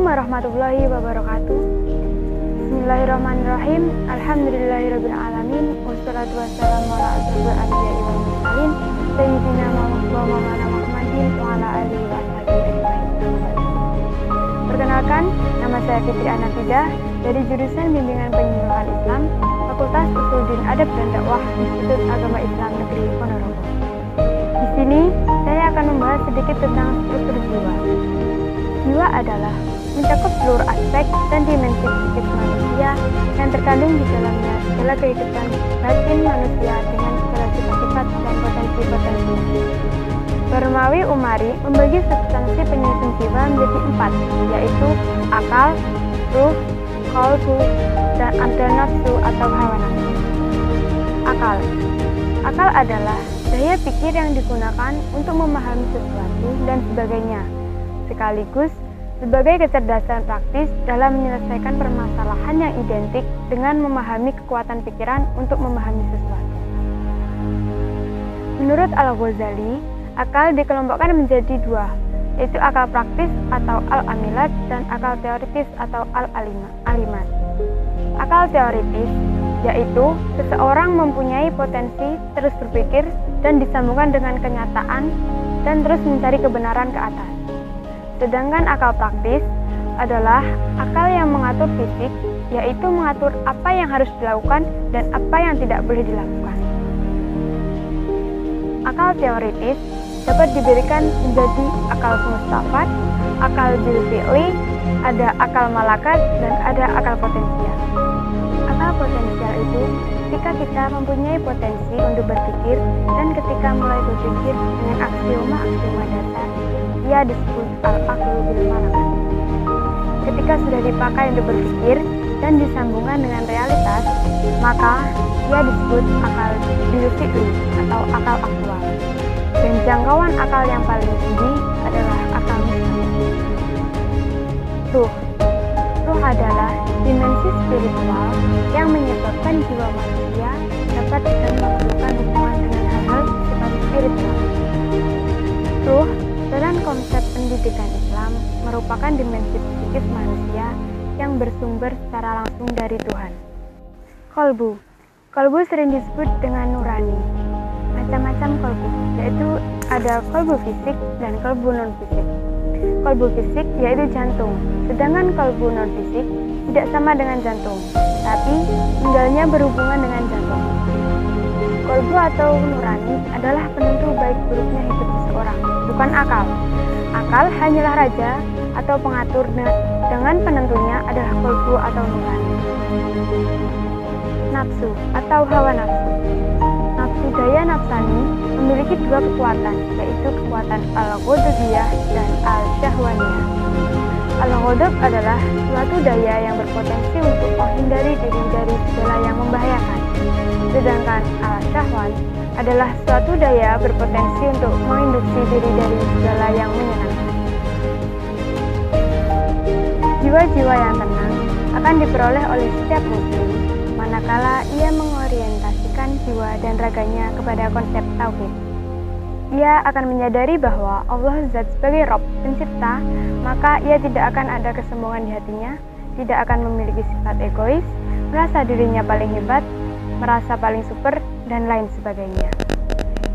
warahmatullahi wabarakatuh. Bismillahirrahmanirrahim. Alhamdulillahirrabbilalamin. Wassalatu wassalamu ala asyrofil anbiya'i wal mursalin sayyidina wa maulana Muhammadin wa ala alihi wa sahbihi ajmain. Perkenalkan, nama saya Fitri Anafidah dari jurusan Bimbingan Penyuluhan Islam, Fakultas Usuluddin Adab dan Dakwah, Institut Agama Islam Negeri Ponorogo. Di sini saya akan membahas sedikit tentang struktur jiwa. Jiwa adalah mencakup seluruh aspek dan dimensi psikis manusia yang terkandung di dalamnya segala kehidupan batin manusia dengan segala sifat-sifat dan potensi-potensi. Romawi Umari membagi substansi penyusun jiwa menjadi 4, yaitu akal, ruh, qalbu, dan ada nafsu atau hawa nafsu. Akal adalah daya pikir yang digunakan untuk memahami sesuatu dan sebagainya, sekaligus sebagai kecerdasan praktis dalam menyelesaikan permasalahan yang identik dengan memahami kekuatan pikiran untuk memahami sesuatu. Menurut Al-Ghazali, akal dikelompokkan menjadi 2, yaitu akal praktis atau al-amilat dan akal teoritis atau al-alimat. Akal teoritis yaitu seseorang mempunyai potensi terus berpikir dan disambungkan dengan kenyataan dan terus mencari kebenaran ke atas. Sedangkan akal praktis adalah akal yang mengatur fisik, yaitu mengatur apa yang harus dilakukan dan apa yang tidak boleh dilakukan. Akal teoritis dapat diberikan menjadi akal mustafat, akal bil fi'li, ada akal malakat, dan ada akal potensial. Akal potensial itu ketika kita mempunyai potensi untuk berpikir dan ketika mulai berpikir dengan aksioma dasar, ia disebut al-aqlu bil malakat. Ketika sudah dipakai untuk berpikir dan disambungkan dengan realitas, maka ia disebut akal bil fi'li atau akal aktual. Dan jangkauan akal yang paling tinggi adalah akal mustafat. Ruh adalah dimensi spiritual yang menyebabkan jiwa manusia dapat dan melakukan hubungan dengan hal-hal sifat spiritual. Ruh dalam konsep pendidikan Islam merupakan dimensi psikis manusia yang bersumber secara langsung dari Tuhan. Qalbu sering disebut dengan nurani. Macam-macam qalbu, yaitu ada qalbu fisik dan qalbu non-fisik. Qalbu fisik yaitu jantung, sedangkan qalbu non-fisik tidak sama dengan jantung, tapi tinggalnya berhubungan dengan jantung. Qalbu atau nurani adalah penentu baik buruknya hidup seseorang, bukan akal. Akal hanyalah raja atau pengatur, dengan penentunya adalah qalbu atau nurani. Nafsu atau hawa nafsu. Nafsu daya nafsani memiliki 2 kekuatan, yaitu kekuatan al-ghadabiyah dan al-syahwaniyah. Al-ghadab adalah suatu daya yang berpotensi untuk menghindari diri dari segala yang membahayakan. Sedangkan al-syahwan adalah suatu daya berpotensi untuk menginduksi diri dari segala yang menyenangkan. Jiwa-jiwa yang tenang akan diperoleh oleh setiap muslim manakala ia mengorientasikan jiwa dan raganya kepada konsep tauhid. Ia akan menyadari bahwa Allah Zat sebagai Rabb pencipta, maka ia tidak akan ada kesombongan di hatinya, tidak akan memiliki sifat egois, merasa dirinya paling hebat, merasa paling super, dan lain sebagainya.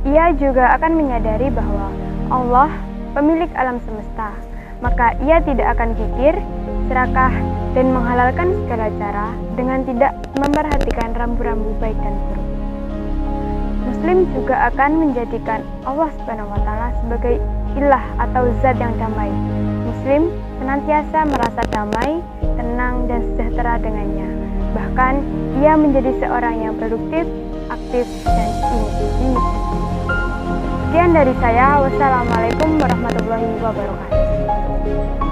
Ia juga akan menyadari bahwa Allah pemilik alam semesta, maka ia tidak akan kikir, serakah, dan menghalalkan segala cara dengan tidak memperhatikan rambu-rambu baik dan buruk. Muslim juga akan menjadikan Allah SWT sebagai ilah atau zat yang damai. Muslim senantiasa merasa damai, tenang, dan sejahtera dengannya. Bahkan, ia menjadi seorang yang produktif, aktif, dan inisiatif. Sekian dari saya. Wassalamualaikum warahmatullahi wabarakatuh.